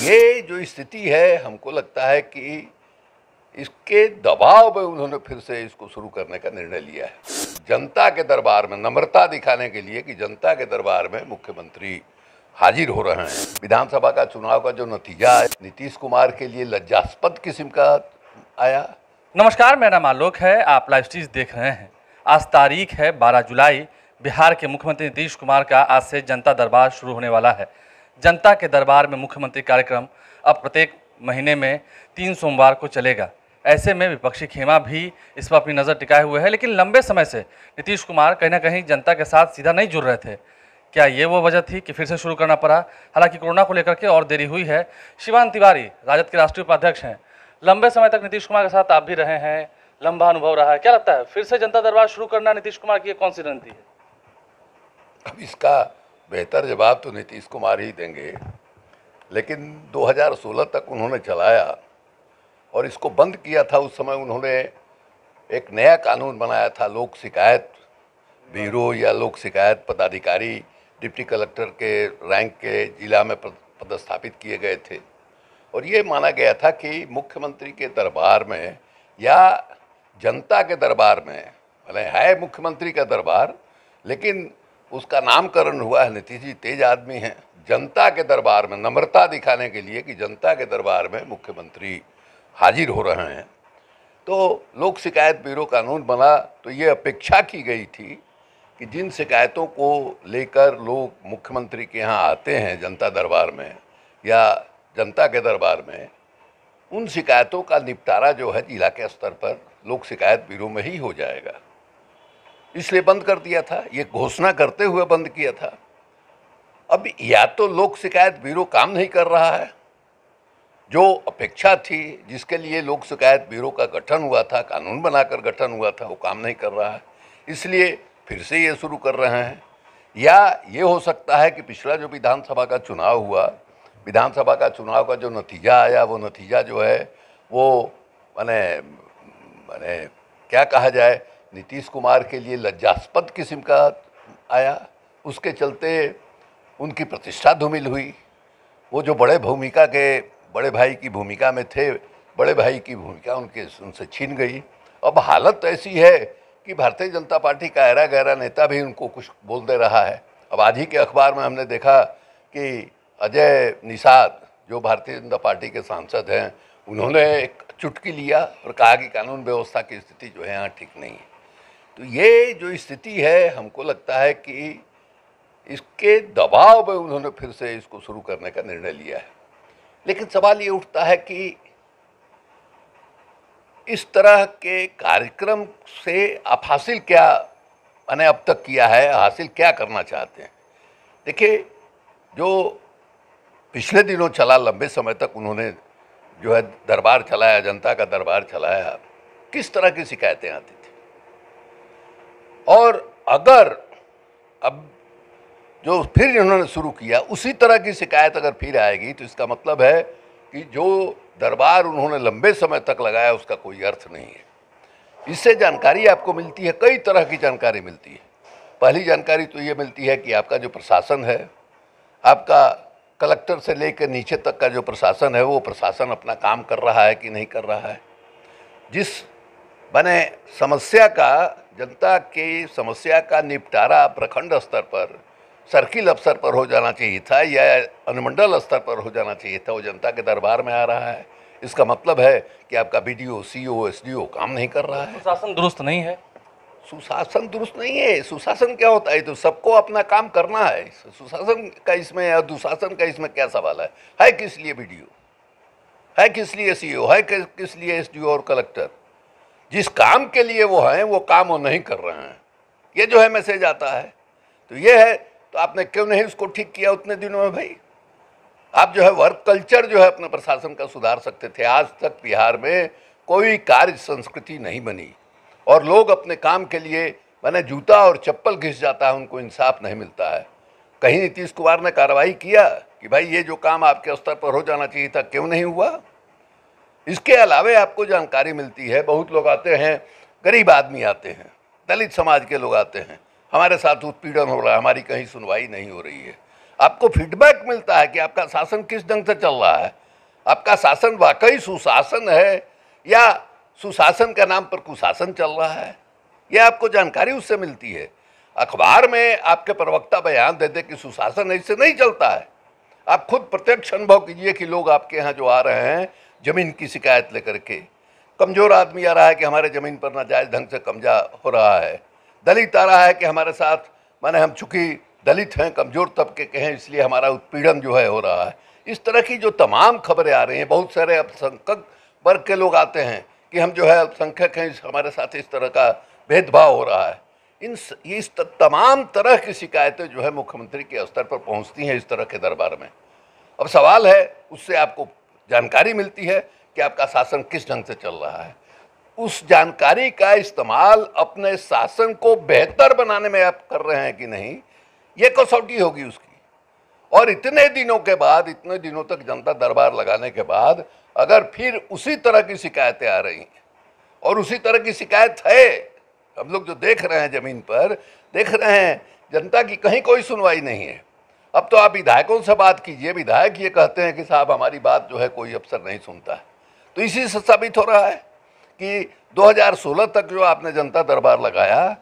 ये जो स्थिति है हमको लगता है कि इसके दबाव में उन्होंने फिर से इसको शुरू करने का निर्णय लिया है। जनता के दरबार में नम्रता दिखाने के लिए कि जनता के दरबार में मुख्यमंत्री हाजिर हो रहे हैं। विधानसभा का चुनाव का जो नतीजा है नीतीश कुमार के लिए लज्जास्पद किस्म का आया। नमस्कार, मेरा नाम आलोक है। आप लाइव स्ट्रीम देख रहे हैं। आज तारीख है 12 जुलाई। बिहार के मुख्यमंत्री नीतीश कुमार का आज से जनता दरबार शुरू होने वाला है। जनता के दरबार में मुख्यमंत्री कार्यक्रम अब प्रत्येक महीने में 3 सोमवार को चलेगा। ऐसे में विपक्षी खेमा भी इस पर अपनी नज़र टिकाए हुए है, लेकिन लंबे समय से नीतीश कुमार कहीं ना कहीं जनता के साथ सीधा नहीं जुड़ रहे थे। क्या ये वो वजह थी कि फिर से शुरू करना पड़ा? हालांकि कोरोना को लेकर के और देरी हुई है। शिवान तिवारी राजद के राष्ट्रीय उपाध्यक्ष हैं। लंबे समय तक नीतीश कुमार के साथ आप भी रहे हैं, लंबा अनुभव रहा है। क्या लगता है फिर से जनता दरबार शुरू करना नीतीश कुमार की कौन सी रणनीति है? अब इसका बेहतर जवाब तो नीतीश कुमार ही देंगे, लेकिन 2016 तक उन्होंने चलाया और इसको बंद किया था। उस समय उन्होंने एक नया कानून बनाया था, लोक शिकायत ब्यूरो या लोक शिकायत पदाधिकारी डिप्टी कलेक्टर के रैंक के जिला में पदस्थापित किए गए थे। और ये माना गया था कि मुख्यमंत्री के दरबार में या जनता के दरबार में, भले है मुख्यमंत्री का दरबार लेकिन उसका नामकरण हुआ है, नीतीश जी तेज आदमी हैं, जनता के दरबार में नम्रता दिखाने के लिए कि जनता के दरबार में मुख्यमंत्री हाजिर हो रहे हैं। तो लोक शिकायत ब्यूरो कानून बना तो ये अपेक्षा की गई थी कि जिन शिकायतों को लेकर लोग मुख्यमंत्री के यहाँ आते हैं जनता दरबार में या जनता के दरबार में, उन शिकायतों का निपटारा जो है जिला के स्तर पर लोक शिकायत ब्यूरो में ही हो जाएगा। इसलिए बंद कर दिया था, ये घोषणा करते हुए बंद किया था। अब या तो लोक शिकायत ब्यूरो काम नहीं कर रहा है, जो अपेक्षा थी जिसके लिए लोक शिकायत ब्यूरो का गठन हुआ था, कानून बनाकर गठन हुआ था, वो काम नहीं कर रहा है, इसलिए फिर से ये शुरू कर रहे हैं। या ये हो सकता है कि पिछला जो विधानसभा का चुनाव हुआ, विधानसभा का चुनाव का जो नतीजा आया, वो नतीजा जो है वो माने क्या कहा जाए, नीतीश कुमार के लिए लज्जास्पद किस्म का आया। उसके चलते उनकी प्रतिष्ठा धूमिल हुई। वो जो बड़े भाई की भूमिका में थे, बड़े भाई की भूमिका उनसे छीन गई। अब हालत ऐसी है कि भारतीय जनता पार्टी का ऐरा गहरा नेता भी उनको कुछ बोल दे रहा है। अब आज ही के अखबार में हमने देखा कि अजय निषाद जो भारतीय जनता पार्टी के सांसद हैं, उन्होंने एक चुटकी लिया और कहा कि कानून व्यवस्था की स्थिति जो है यहाँ ठीक नहीं है। तो ये जो स्थिति है हमको लगता है कि इसके दबाव में उन्होंने फिर से इसको शुरू करने का निर्णय लिया है। लेकिन सवाल ये उठता है कि इस तरह के कार्यक्रम से आप हासिल क्या अब तक किया है, हासिल क्या करना चाहते हैं? देखिए, जो पिछले दिनों चला, लंबे समय तक उन्होंने जो है दरबार चलाया, जनता का दरबार चलाया, किस तरह की शिकायतें आती थी। और अगर अब जो फिर उन्होंने शुरू किया उसी तरह की शिकायत अगर फिर आएगी तो इसका मतलब है कि जो दरबार उन्होंने लंबे समय तक लगाया उसका कोई अर्थ नहीं है। इससे जानकारी आपको मिलती है, कई तरह की जानकारी मिलती है। पहली जानकारी तो ये मिलती है कि आपका जो प्रशासन है, आपका कलेक्टर से लेकर नीचे तक का जो प्रशासन है, वो प्रशासन अपना काम कर रहा है कि नहीं कर रहा है। जिस समस्या का, जनता की समस्या का निपटारा प्रखंड स्तर पर, सर्किल अफसर पर हो जाना चाहिए था या अनुमंडल स्तर पर हो जाना चाहिए था, वो जनता के दरबार में आ रहा है। इसका मतलब है कि आपका बीडीओ, सीओ, एसडीओ काम नहीं कर रहा है। सुशासन दुरुस्त नहीं है। सुशासन दुरुस्त नहीं है। सुशासन क्या होता है? तो सबको अपना काम करना है। सुशासन का इसमें या दुशासन का इसमें क्या सवाल है किस लिए बीडीओ, है किस लिए सीओ, है किस लिए एसडीओ और कलेक्टर? जिस काम के लिए वो हैं वो काम वो नहीं कर रहे हैं, ये जो है मैसेज आता है। तो ये है, तो आपने क्यों नहीं उसको ठीक किया उतने दिनों में? भाई, आप जो है वर्क कल्चर जो है अपने प्रशासन का सुधार सकते थे। आज तक बिहार में कोई कार्य संस्कृति नहीं बनी और लोग अपने काम के लिए जूता और चप्पल घिस जाता है, उनको इंसाफ नहीं मिलता है। कहीं नीतीश कुमार ने कार्रवाई किया कि भाई ये जो काम आपके स्तर पर हो जाना चाहिए था, क्यों नहीं हुआ? इसके अलावे आपको जानकारी मिलती है, बहुत लोग आते हैं, गरीब आदमी आते हैं, दलित समाज के लोग आते हैं, हमारे साथ उत्पीड़न हो रहा है, हमारी कहीं सुनवाई नहीं हो रही है। आपको फीडबैक मिलता है कि आपका शासन किस ढंग से चल रहा है, आपका शासन वाकई सुशासन है या सुशासन के नाम पर कुशासन चल रहा है, यह आपको जानकारी उससे मिलती है। अखबार में आपके प्रवक्ता बयान दे दे कि सुशासन ऐसे नहीं चलता है। आप खुद प्रत्यक्ष अनुभव कीजिए कि लोग आपके यहाँ जो आ रहे हैं जमीन की शिकायत लेकर के, कमज़ोर आदमी आ रहा है कि हमारे ज़मीन पर नाजायज़ ढंग से कब्जा हो रहा है, दलित आ रहा है कि हमारे साथ माने हम चूँकि दलित हैं, कमज़ोर तबके के हैं, इसलिए हमारा उत्पीड़न जो है हो रहा है। इस तरह की जो तमाम खबरें आ रही हैं, बहुत सारे अल्पसंख्यक वर्ग के लोग आते हैं कि हम जो है अल्पसंख्यक हैं, हमारे साथ इस तरह का भेदभाव हो रहा है। इस तमाम तरह की शिकायतें जो है मुख्यमंत्री के स्तर पर पहुंचती हैं इस तरह के दरबार में। अब सवाल है, उससे आपको जानकारी मिलती है कि आपका शासन किस ढंग से चल रहा है। उस जानकारी का इस्तेमाल अपने शासन को बेहतर बनाने में आप कर रहे हैं कि नहीं, ये कसौटी होगी उसकी। और इतने दिनों के बाद, इतने दिनों तक जनता दरबार लगाने के बाद अगर फिर उसी तरह की शिकायतें आ रही हैं, और उसी तरह की शिकायत है, हम लोग जो देख रहे हैं ज़मीन पर, देख रहे हैं जनता की कहीं कोई सुनवाई नहीं है। अब तो आप विधायकों से बात कीजिए, विधायक ये कहते हैं कि साहब हमारी बात जो है कोई अफसर नहीं सुनता है। तो इसी से साबित हो रहा है कि 2016 तक जो आपने जनता दरबार लगाया,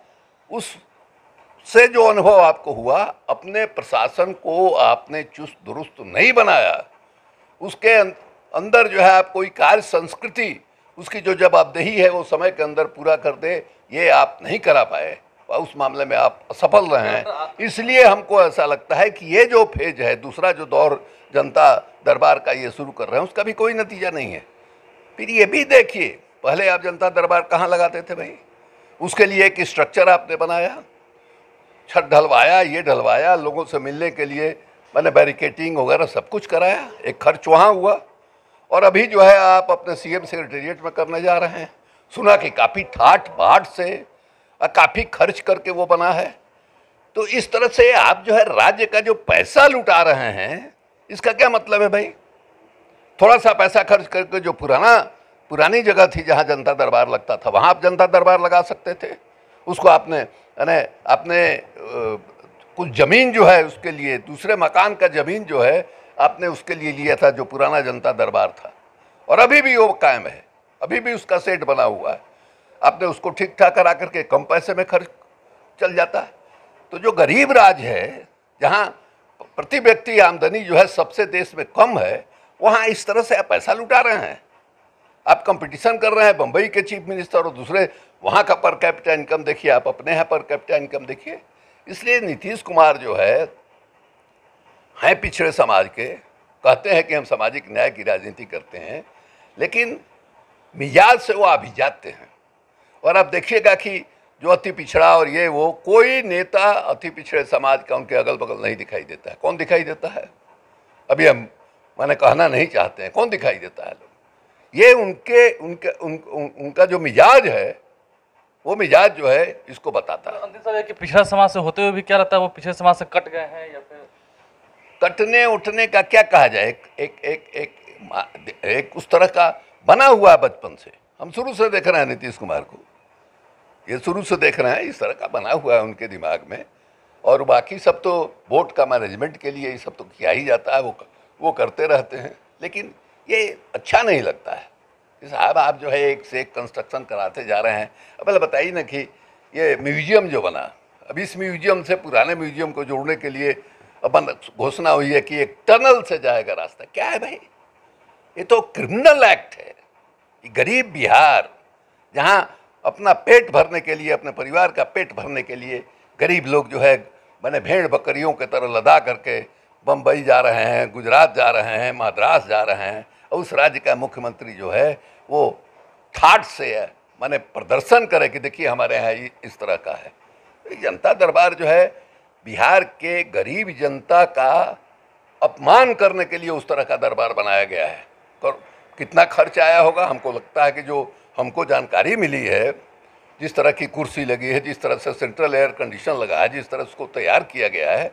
उससे जो अनुभव आपको हुआ, अपने प्रशासन को आपने चुस्त दुरुस्त नहीं बनाया, उसके अंदर जो है आप कोई कार्य संस्कृति, उसकी जो जवाबदेही है वो समय के अंदर पूरा कर दे, ये आप नहीं करा पाए, उस मामले में आप असफल रहे हैं। इसलिए हमको ऐसा लगता है कि ये जो फेज है, दूसरा जो दौर जनता दरबार का ये शुरू कर रहे हैं, उसका भी कोई नतीजा नहीं है। फिर ये भी देखिए, पहले आप जनता दरबार कहाँ लगाते थे भाई? उसके लिए एक स्ट्रक्चर आपने बनाया, छत ढलवाया, ये ढलवाया, लोगों से मिलने के लिए मैंने बैरिकेटिंग वगैरह सब कुछ कराया, एक खर्च वहाँ हुआ। और अभी जो है आप अपने सीएम सेक्रेटेरिएट में करने जा रहे हैं, सुना कि काफ़ी ठाट बाट से काफ़ी खर्च करके वो बना है। तो इस तरह से आप जो है राज्य का जो पैसा लुटा रहे हैं, इसका क्या मतलब है भाई? थोड़ा सा पैसा खर्च करके जो पुरानी जगह थी जहाँ जनता दरबार लगता था, वहाँ आप जनता दरबार लगा सकते थे। उसको आपने कुछ ज़मीन जो है उसके लिए, दूसरे मकान का ज़मीन जो है आपने उसके लिए लिया था, जो पुराना जनता दरबार था, और अभी भी वो कायम है, अभी भी उसका सेट बना हुआ है। आपने उसको ठीक ठाक करा करके कम पैसे में खर्च चल जाता है। तो जो गरीब राज्य है, जहाँ प्रति व्यक्ति आमदनी जो है सबसे देश में कम है, वहाँ इस तरह से आप पैसा लुटा रहे हैं। आप कंपटीशन कर रहे हैं बम्बई के चीफ मिनिस्टर और दूसरे वहाँ का पर कैपिटा इनकम देखिए, आप अपने यहाँ पर कैपिटा इनकम देखिए। इसलिए नीतीश कुमार जो है पिछड़े समाज के, कहते हैं कि हम सामाजिक न्याय की राजनीति करते हैं, लेकिन मिजाज से वो अभिजाते हैं। और आप देखिएगा कि जो अति पिछड़ा और ये वो, कोई नेता अति पिछड़े समाज का उनके अगल बगल नहीं दिखाई देता है। कौन दिखाई देता है? अभी हम मैंने कहना नहीं चाहते हैं कौन दिखाई देता है। लोग ये उनका जो मिजाज है, वो मिजाज जो है इसको बताता है। अंतिम सवाल है कि पिछड़ा समाज से होते हुए भी क्या लगता है वो पिछड़े समाज से कट गए हैं, या फिर कटने उठने का क्या कहा जाए? एक उस तरह का बना हुआ है बचपन से। हम शुरू से देख रहे हैं नीतीश कुमार को, ये शुरू से देख रहे हैं, इस तरह का बना हुआ है उनके दिमाग में। और बाकी सब तो वोट का मैनेजमेंट के लिए ये सब तो किया ही जाता है, वो करते रहते हैं। लेकिन ये अच्छा नहीं लगता है कि साहब आप जो है एक से एक कंस्ट्रक्शन कराते जा रहे हैं। अब पहले बताइए ना कि ये म्यूजियम जो बना, अब इस म्यूजियम से पुराने म्यूजियम को जोड़ने के लिए अपन घोषणा हुई है कि एक टनल से जाएगा रास्ता। क्या है भाई? ये तो क्रिमिनल एक्ट है। ये गरीब बिहार, जहाँ अपना पेट भरने के लिए, अपने परिवार का पेट भरने के लिए गरीब लोग जो है मैंने भेड़ बकरियों की तरह लदा करके बम्बई जा रहे हैं, गुजरात जा रहे हैं, मद्रास जा रहे हैं, और उस राज्य का मुख्यमंत्री जो है वो ठाठ से है माने प्रदर्शन करे कि देखिए हमारे यहाँ इस तरह का है। जनता दरबार जो है बिहार के गरीब जनता का अपमान करने के लिए उस तरह का दरबार बनाया गया है। और कितना खर्च आया होगा, हमको लगता है कि जो हमको जानकारी मिली है, जिस तरह की कुर्सी लगी है, जिस तरह से सेंट्रल एयर कंडीशन लगा है, जिस तरह से उसको तैयार किया गया है,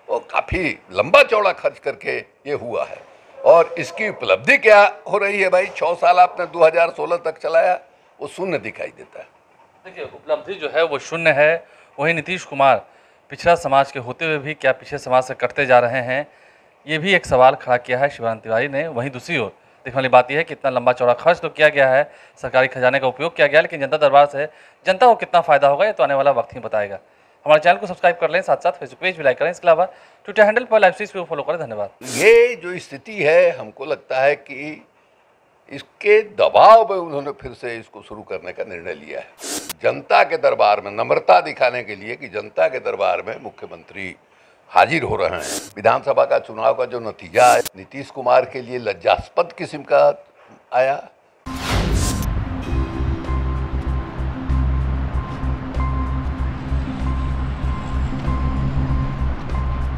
वो काफ़ी लंबा चौड़ा खर्च करके ये हुआ है। और इसकी उपलब्धि क्या हो रही है भाई? 6 साल आपने 2016 तक चलाया, वो शून्य दिखाई देता है। देखिए उपलब्धि जो है वो शून्य है। वहीं नीतीश कुमार पिछड़ा समाज के होते हुए भी क्या पिछड़े समाज से कटते जा रहे हैं, ये भी एक सवाल खड़ा किया है शिवानंद तिवारी ने। वहीं दूसरी ओर देखने वाली बात यह है कि इतना लंबा चौड़ा खर्च तो किया गया है, सरकारी खजाने का उपयोग किया गया है, लेकिन जनता दरबार से जनता को कितना फायदा होगा ये तो आने वाला वक्त ही बताएगा। हमारे चैनल को सब्सक्राइब कर लें, साथ साथ फेसबुक पेज भी लाइक करें, इसके अलावा ट्विटर हैंडल पर लाइव स्ट्रीम को फॉलो करें। धन्यवाद। ये जो स्थिति है, हमको लगता है कि इसके दबाव में उन्होंने फिर से इसको शुरू करने का निर्णय लिया है। जनता के दरबार में नम्रता दिखाने के लिए कि जनता के दरबार में मुख्यमंत्री हाजिर हो रहे हैं। विधानसभा का चुनाव का जो नतीजा है नीतीश कुमार के लिए लज्जास्पद किस्म का आया।